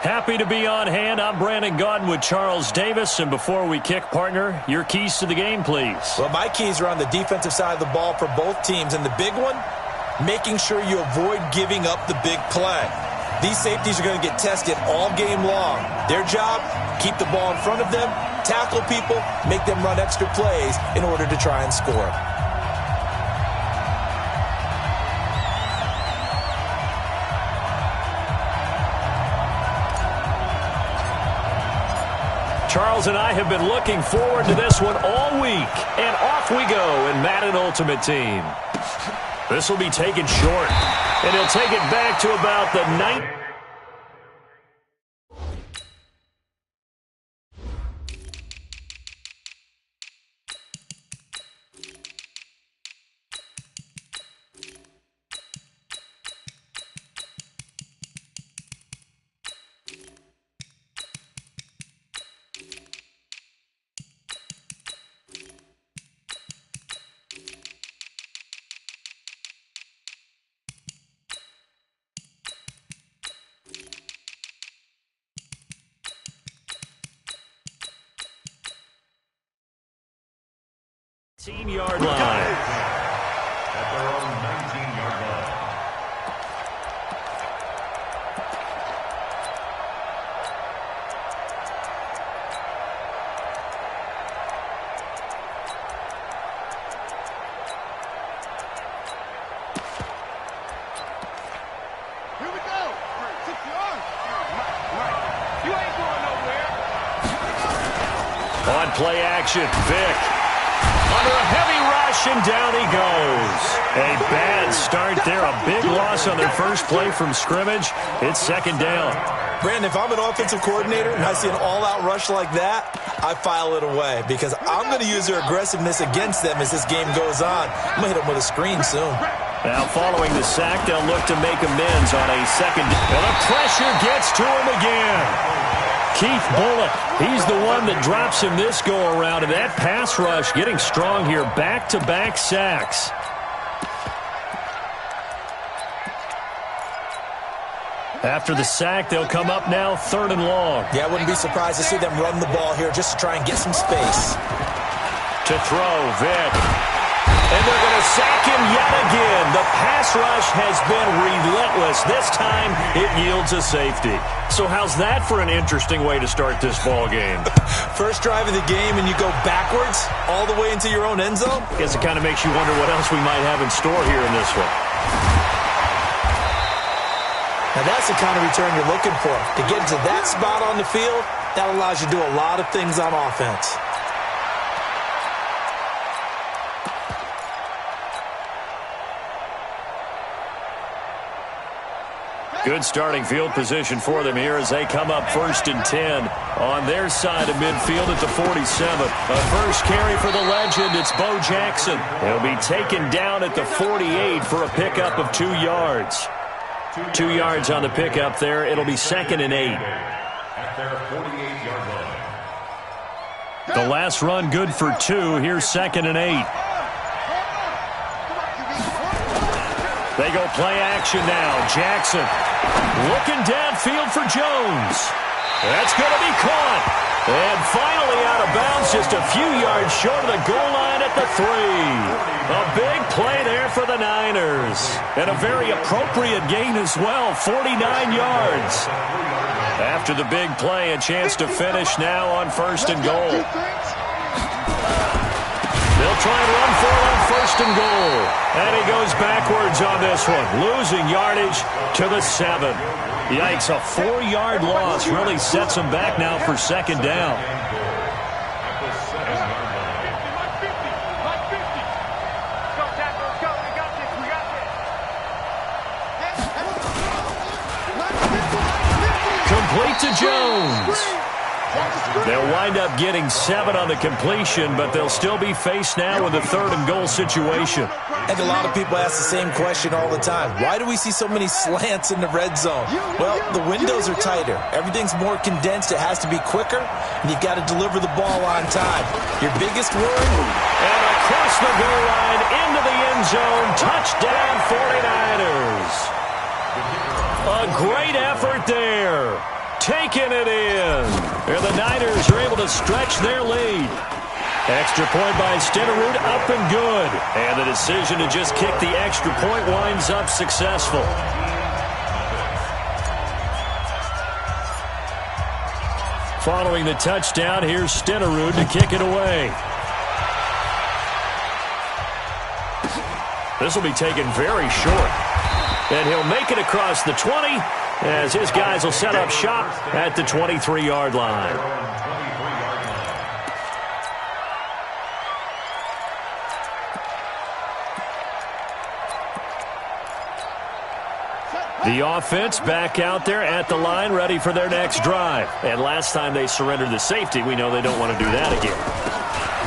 Happy to be on hand. I'm Brandon Gaudin with Charles Davis. And before we kick, partner, your keys to the game, please. Well, my keys are on the defensive side of the ball for both teams. And the big one, making sure you avoid giving up the big play. These safeties are going to get tested all game long. Their job, keep the ball in front of them, tackle people, make them run extra plays in order to try and score. Charles and I have been looking forward to this one all week. And off we go in Madden Ultimate Team. This will be taken short. And he'll take it back to about the 9th. Yard line. At their own 19-yard line. Here we go. 6 yards. You ain't going nowhere. On play action, Vick. Under a heavy rush, and down he goes. A bad start there. A big loss on their first play from scrimmage. It's second down. Brandon, if I'm an offensive coordinator and I see an all-out rush like that, I file it away because I'm going to use their aggressiveness against them as this game goes on. I'm going to hit them with a screen soon. Now following the sack, they'll look to make amends on a second. And the pressure gets to him again. Keith Bulluck, he's the one that drops him this go-around. And that pass rush getting strong here. Back-to-back sacks. After the sack, they'll come up now 3rd and long. Yeah, I wouldn't be surprised to see them run the ball here just to try and get some space. To throw, Vick. And they're going to sack him yet again. The pass rush has been relentless. This time, it yields a safety. So how's that for an interesting way to start this ball game? First drive of the game and you go backwards all the way into your own end zone? Guess it kind of makes you wonder what else we might have in store here in this one. Now that's the kind of return you're looking for. To get into that spot on the field, that allows you to do a lot of things on offense. Good starting field position for them here as they come up 1st and 10 on their side of midfield at the 47. A first carry for the legend. It's Bo Jackson. He'll be taken down at the 48 for a pickup of 2 yards. 2 yards on the pickup there. It'll be 2nd and 8. At their 48-yard line. The last run good for 2. Here's 2nd and 8. They go play action now. Jackson looking downfield for Jones. That's going to be caught. And finally out of bounds, just a few yards short of the goal line at the 3. A big play there for the Niners. And a very appropriate gain as well, 49 yards. After the big play, a chance to finish now on 1st and goal. They'll try and run for it on 1st and goal. And he goes backwards on this one, losing yardage to the 7. Yikes, a 4-yard loss really sets him back now for 2nd down. Complete to Jones. They'll wind up getting 7 on the completion, but they'll still be faced now with a 3rd and goal situation. And a lot of people ask the same question all the time. Why do we see so many slants in the red zone? Well, the windows are tighter. Everything's more condensed. It has to be quicker, and you've got to deliver the ball on time. Your biggest worry? And across the goal line, into the end zone, touchdown 49ers. A great effort there. taking it in. And the Niners are able to stretch their lead. Extra point by Stenerud, up and good. And the decision to just kick the extra point winds up successful. Following the touchdown, here's Stenerud to kick it away. This will be taken very short. And he'll make it across the 20 as his guys will set up shop at the 23-yard line. The offense back out there at the line, ready for their next drive. And last time they surrendered the safety, we know they don't want to do that again.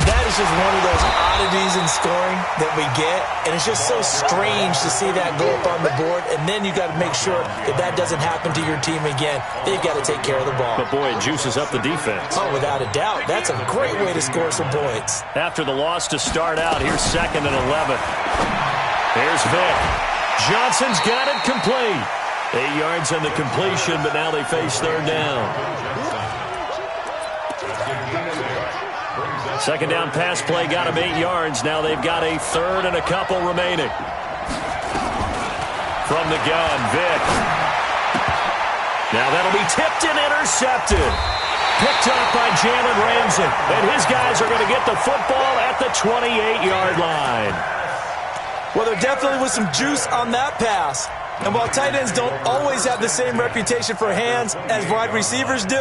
That is just one of those oddities in scoring that we get. And it's just so strange to see that go up on the board. And then you got to make sure that that doesn't happen to your team again. They've got to take care of the ball. But, boy, it juices up the defense. Oh, without a doubt. That's a great way to score some points. After the loss to start out, here's 2nd and 11. Here's Vick. Johnson's got it complete. 8 yards on the completion, but now they face 3rd down. 2nd down pass play got him 8 yards. Now they've got a 3rd and a couple remaining. From the gun, Vick. Now that'll be tipped and intercepted. Picked up by Jalen Ramsey. And his guys are going to get the football at the 28-yard line. Well, there definitely was some juice on that pass. And while tight ends don't always have the same reputation for hands as wide receivers do,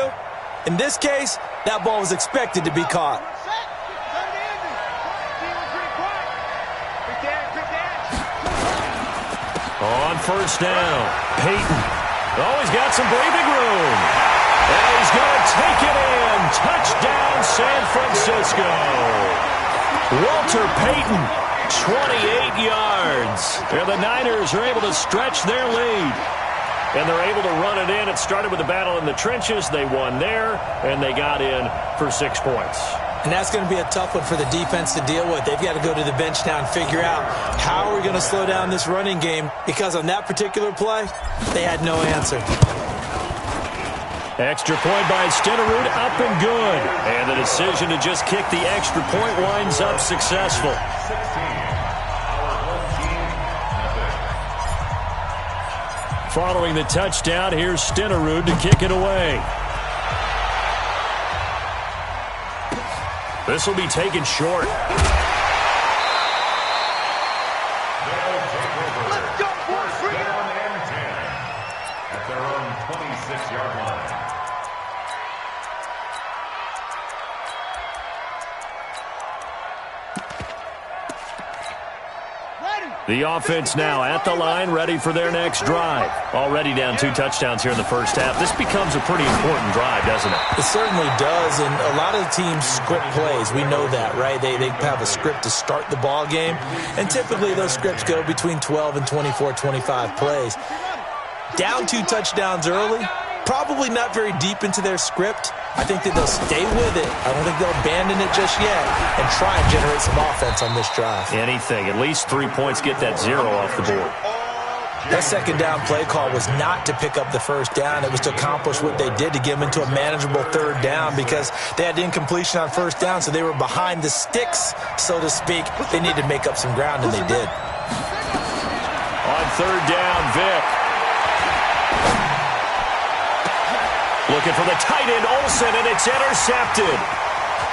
in this case, that ball was expected to be caught. On 1st down, Peyton. Oh, he's got some breathing room. And he's going to take it in. Touchdown, San Francisco. Walter Payton. 28 yards. And the Niners are able to stretch their lead. And they're able to run it in. It started with a battle in the trenches. They won there, and they got in for 6 points. And that's going to be a tough one for the defense to deal with. They've got to go to the bench now and figure out how are we going to slow down this running game, because on that particular play, they had no answer. Extra point by Stenerud, up and good. And the decision to just kick the extra point winds up successful. Following the touchdown, here's Stenerud to kick it away. This will be taken short. Let's go, boys. Bring it on. At their own 26-yard line. The offense now at the line, ready for their next drive. Already down 2 touchdowns here in the first half. This becomes a pretty important drive, doesn't it? It certainly does, and a lot of the teams script plays. We know that, right? They have a script to start the ball game, and typically those scripts go between 12 and 24, 25 plays. Down 2 touchdowns early, probably not very deep into their script. I think that they'll stay with it. I don't think they'll abandon it just yet and try and generate some offense on this drive. Anything. At least 3 points, get that 0 off the board. That 2nd down play call was not to pick up the 1st down. It was to accomplish what they did, to get them into a manageable 3rd down, because they had incompletion on 1st down, so they were behind the sticks, so to speak. They needed to make up some ground, and they did. On 3rd down, Vick. Looking for the tight end, Olsen, and it's intercepted.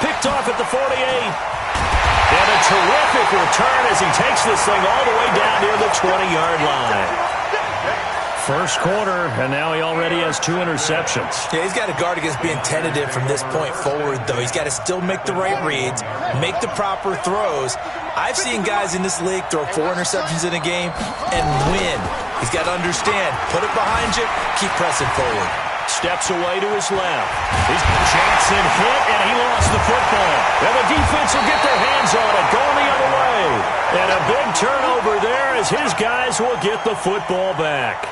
Picked off at the 48. And a terrific return as he takes this thing all the way down near the 20-yard line. First quarter, and now he already has 2 interceptions. Yeah, he's got to guard against being tentative from this point forward, though. He's got to still make the right reads, make the proper throws. I've seen guys in this league throw 4 interceptions in a game and win. He's got to understand, put it behind you, keep pressing forward. Steps away to his left. Jackson hit, and he lost the football. And the defense will get their hands on it, going the other way. And a big turnover there as his guys will get the football back.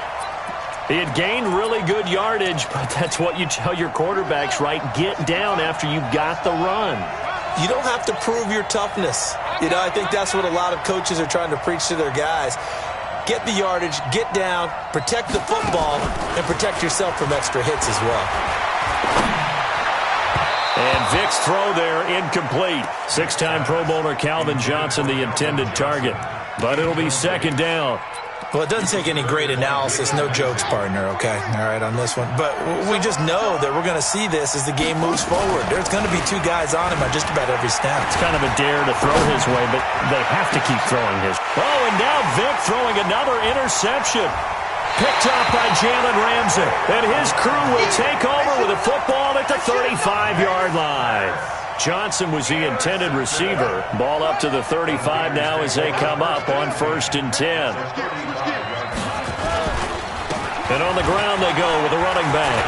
He had gained really good yardage, but that's what you tell your quarterbacks, right? Get down after you got the run. You don't have to prove your toughness. You know, I think that's what a lot of coaches are trying to preach to their guys. get the yardage, get down, protect the football, and protect yourself from extra hits as well. And Vic's throw there incomplete. Six-time Pro Bowler Calvin Johnson, the intended target. But it'll be second down. Well, it doesn't take any great analysis. No jokes, partner, okay? All right, on this one. But we just know that we're going to see this as the game moves forward. There's going to be two guys on him on just about every snap. It's kind of a dare to throw his way, but they have to keep throwing his. Oh, and now Vic throwing another interception. Picked up by Jalen Ramsey. And his crew will take over with a football at the 35-yard line. Johnson was the intended receiver. Ball up to the 35 now as they come up on 1st and 10. And on the ground they go with a running back.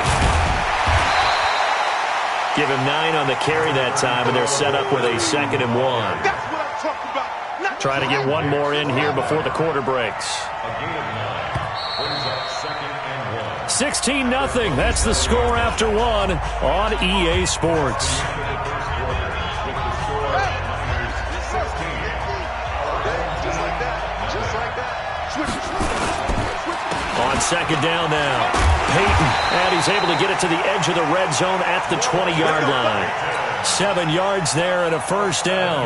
Give him 9 on the carry that time, and they're set up with a 2nd and 1. Trying to get one more in here before the quarter breaks. 16-0. That's the score after 1 on EA Sports. On second down now, Peyton, and he's able to get it to the edge of the red zone at the 20-yard line. 7 yards there and a first down.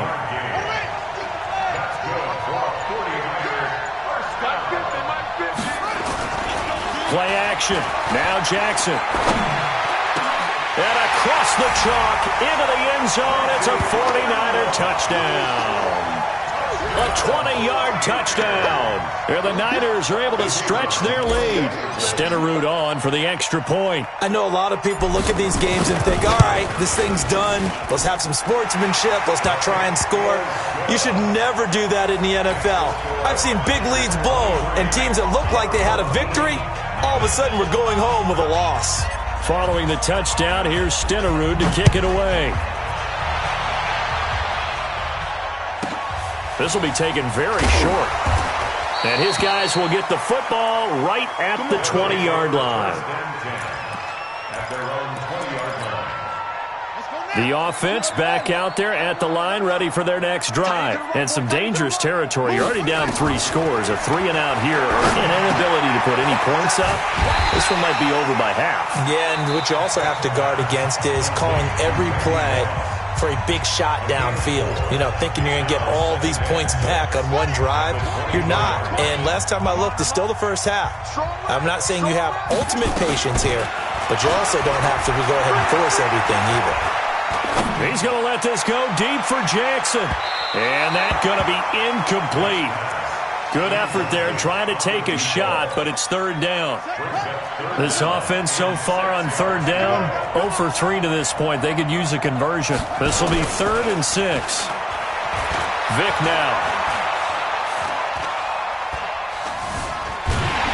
Play action. Now Jackson. And across the chalk into the end zone. It's a 49er touchdown. A 20-yard touchdown. And the Niners are able to stretch their lead. Stenerud on for the extra point. I know a lot of people look at these games and think, all right, this thing's done. Let's have some sportsmanship. Let's not try and score. You should never do that in the NFL. I've seen big leads blown, and teams that look like they had a victory, all of a sudden we're going home with a loss. Following the touchdown, here's Stenerud to kick it away. This will be taken very short. And his guys will get the football right at the 20-yard line. The offense back out there at the line, ready for their next drive. And some dangerous territory. You're already down 3 scores. A 3-and-out here, or an inability to put any points up. This one might be over by half. Yeah, and what you also have to guard against is calling every play for a big shot downfield. You know, thinking you're going to get all these points back on one drive. You're not. And last time I looked, it's still the first half. I'm not saying you have ultimate patience here, but you also don't have to go ahead and force everything either. He's going to let this go deep for Jackson. And that's going to be incomplete. Good effort there trying to take a shot, but it's 3rd down. This offense so far on 3rd down, 0 for 3 to this point. They could use a conversion. This will be 3rd and 6. Vic now.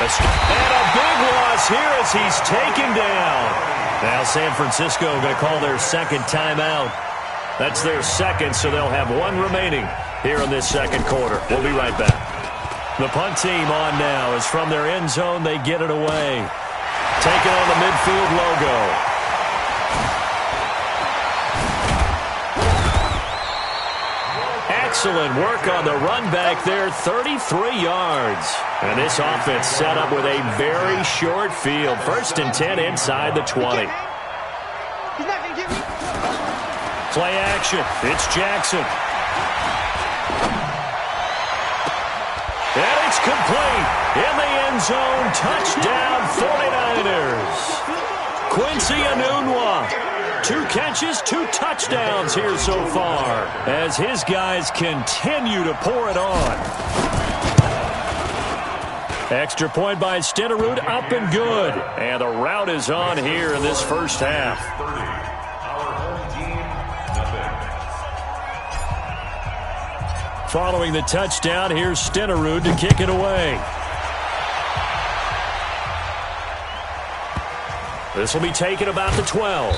And a big loss here as he's taken down. Now San Francisco going to call their 2nd timeout. That's their 2nd, so they'll have 1 remaining here in this 2nd quarter. We'll be right back. The punt team on now is from their end zone. They get it away. Taking on the midfield logo. Excellent work on the run back there, 33 yards. And this offense set up with a very short field. 1st and 10 inside the 20. Play action. It's Jackson. And it's complete. In the end zone, touchdown 49ers. Quincy Enunwa. 2 catches, 2 touchdowns here so far as his guys continue to pour it on. Extra point by Stenerud, up and good. And the route is on here in this first half. Following the touchdown, here's Stenerud to kick it away. This will be taken about the 12.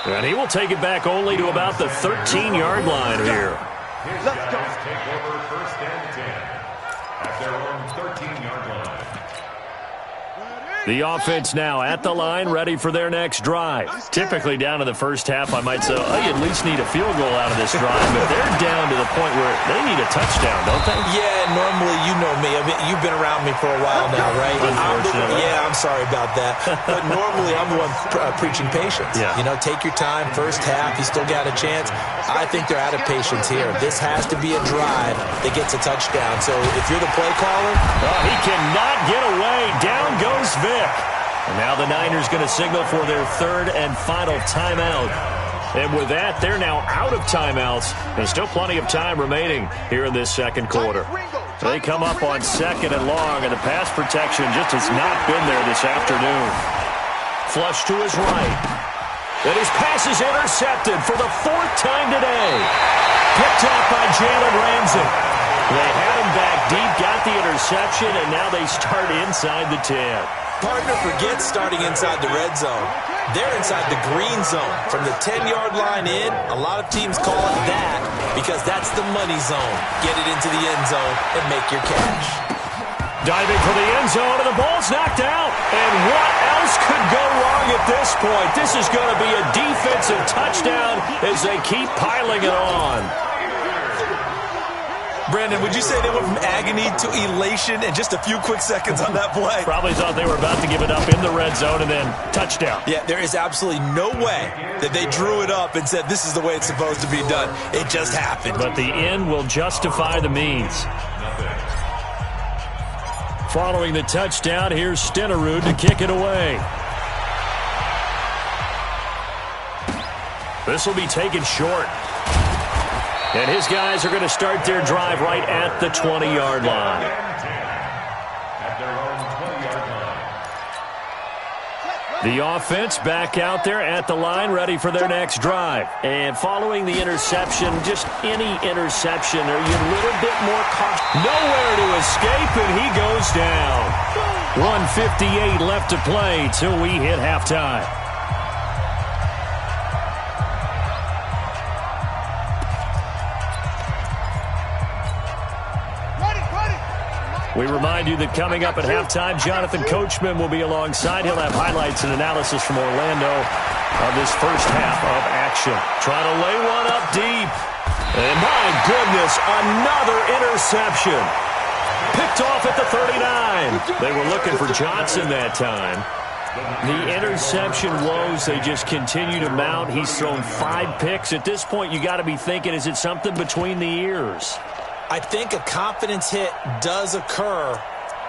And he will take it back only to about the 13-yard line here. Let's go. Take over 1st and 10 at their own 13-yard line. The offense now at the line, ready for their next drive. Typically down to the first half, I might say, oh, you at least need a field goal out of this drive, but they're down to the point where they need a touchdown, don't they? Yeah, normally, you know me. I mean, you've been around me for a while now, right? Unfortunately. I'm sorry about that. But normally, I'm the one preaching patience. Yeah. You know, take your time, first half, you still got a chance. I think they're out of patience here. This has to be a drive that gets a touchdown. So if you're the play caller, he cannot get away. Down goes Vic. And now the Niners going to signal for their third and final timeout. And with that, they're now out of timeouts. There's still plenty of time remaining here in this second quarter. They come up on second and long, and the pass protection just has not been there this afternoon. Flush to his right. And his pass is intercepted for the fourth time today. Picked off by Jalen Ramsey. They had him back deep, got the interception, and now they start inside the 10. Partner forgets starting inside the red zone. They're inside the green zone. From the 10-yard line in, a lot of teams call it that because that's the money zone. Get it into the end zone and make your cash. Diving for the end zone, and the ball's knocked out. And what else could go wrong at this point? This is going to be a defensive touchdown as they keep piling it on. Brandon, would you say they went from agony to elation in just a few quick seconds on that play? Probably thought they were about to give it up in the red zone and then touchdown. Yeah, there is absolutely no way that they drew it up and said this is the way it's supposed to be done. It just happened. But the end will justify the means. Following the touchdown, here's Stenerud to kick it away. This will be taken short. And his guys are going to start their drive right at the 20-yard line. The offense back out there at the line, ready for their next drive. And following the interception, just any interception, are you a little bit more cautious? Nowhere to escape, and he goes down. 1:58 left to play till we hit halftime. We remind you that coming up at halftime, Jonathan Coachman will be alongside. He'll have highlights and analysis from Orlando of this first half of action. Trying to lay one up deep. And my goodness, another interception. Picked off at the 39. They were looking for Johnson that time. The interception woes, they just continue to mount. He's thrown 5 picks. At this point, you got to be thinking, is it something between the ears? I think a confidence hit does occur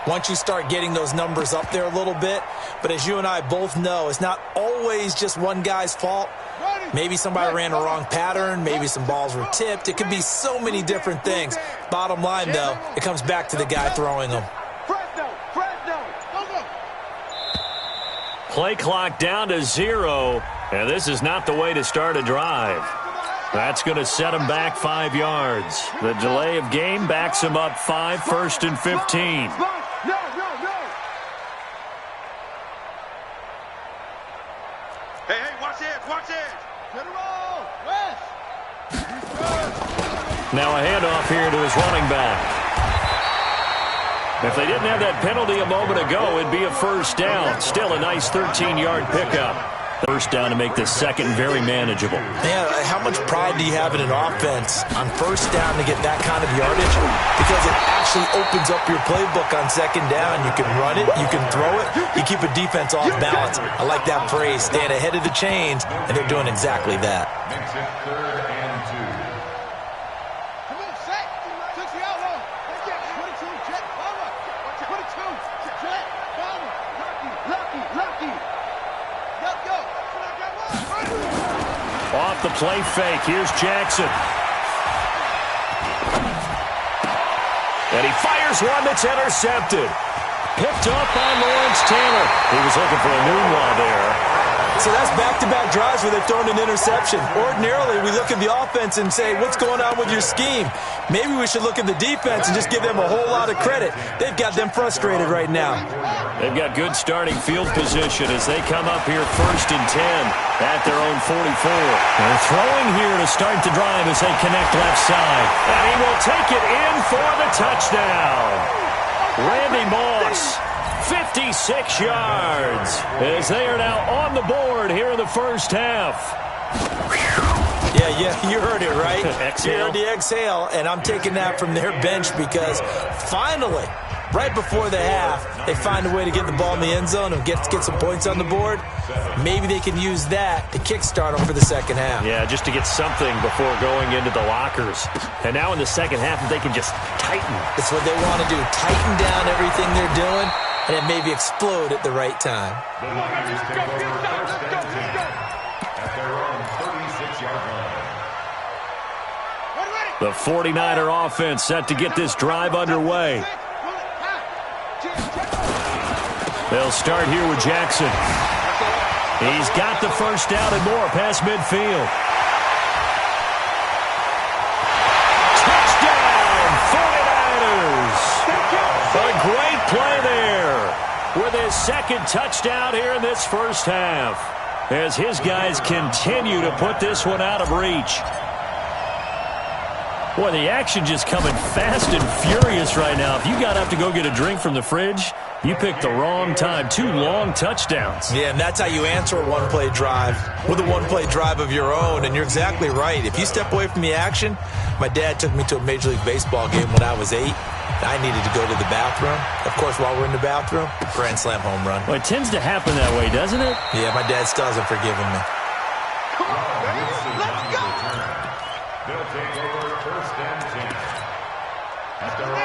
once you start getting those numbers up there a little bit. But as you and I both know, it's not always just one guy's fault. Maybe somebody ran a wrong pattern. Maybe some balls were tipped. It could be so many different things. Bottom line, though, it comes back to the guy throwing them. Play clock down to 0, and this is not the way to start a drive. That's going to set him back 5 yards. The delay of game backs him up 5, 1st and 15. Hey, watch it. Get it all. West. Now a handoff here to his running back. If they didn't have that penalty a moment ago, it'd be a first down. Still a nice 13-yard pickup. First down to make this second very manageable. Man, how much pride do you have in an offense on first down to get that kind of yardage? Because it actually opens up your playbook on second down. You can run it, you can throw it, you keep a defense off balance. I like that phrase, staying ahead of the chains, and they're doing exactly that. Makes it 3rd and 2. Come on, set. 60 out low. 22, jet, bomber. 22, jet, bomber. Lucky. Go. Off the play fake, here's Jackson. And he fires one that's intercepted. Picked up by Lawrence Taylor. He was looking for a Nunwa there. So that's back-to-back drives where they've thrown an interception. Ordinarily, we look at the offense and say, what's going on with your scheme? Maybe we should look at the defense and just give them a whole lot of credit. They've got them frustrated right now. They've got good starting field position as they come up here 1st and 10 at their own 44. They're throwing here to start the drive as they connect left side. And he will take it in for the touchdown. Randy Moss, 56 36 yards as they are now on the board here in the first half. Yeah, you heard it, right? You heard the exhale, and I'm taking that from their bench because finally, right before the half, they find a way to get the ball in the end zone and get some points on the board. Maybe they can use that to kickstart them for the second half. Yeah, just to get something before going into the lockers. And now in the second half, if they can just tighten. That's what they want to do, tighten down everything they're doing, and then maybe explode at the right time. The Niners take over first and 10 at their own 36-yard line. The 49er offense set to get this drive underway. They'll start here with Jackson. He's got the first down and more past midfield. Touchdown, 49ers! A great play there with his second touchdown here in this first half as his guys continue to put this one out of reach. Boy, the action just coming fast and furious right now. If you got up to go get a drink from the fridge, you picked the wrong time. 2 long touchdowns. Yeah, and that's how you answer a one-play drive with a one-play drive of your own. And you're exactly right. If you step away from the action, my dad took me to a Major League Baseball game when I was 8. I needed to go to the bathroom. Of course, while we're in the bathroom, grand slam home run. Well, it tends to happen that way, doesn't it? Yeah, my dad still hasn't forgiven me. Come on, baby. Let's go. They'll take over first and 10.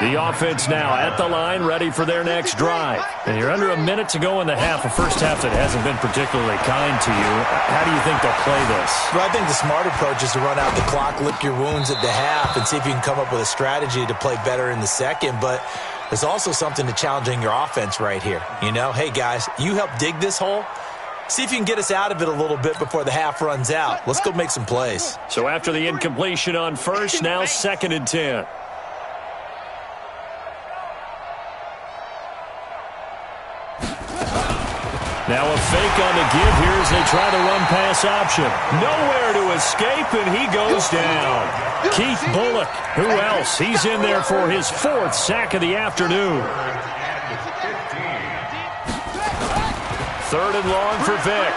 The offense now at the line, ready for their next drive. And you're under a minute to go in the half, a first half that hasn't been particularly kind to you. How do you think they'll play this? Well, I think the smart approach is to run out the clock, lick your wounds at the half, and see if you can come up with a strategy to play better in the second. But there's also something to challenging your offense right here. You know, hey, guys, you help dig this hole. See if you can get us out of it a little bit before the half runs out. Let's go make some plays. So after the incompletion on first, now 2nd and 10. Now a fake on the give here as they try the run-pass option. Nowhere to escape, and he goes down. Keith Bullock, who else? He's in there for his 4th sack of the afternoon. 3rd and long for Vick.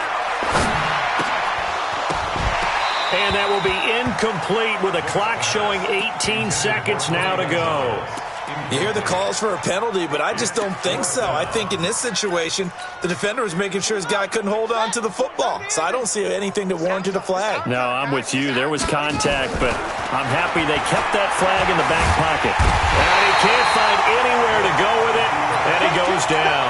And that will be incomplete with a clock showing 18 seconds now to go. You hear the calls for a penalty, but I just don't think so. I think in this situation, the defender was making sure his guy couldn't hold on to the football. So I don't see anything that warranted a flag. No, I'm with you. There was contact, but I'm happy they kept that flag in the back pocket. And he can't find anywhere to go with it, and he goes down.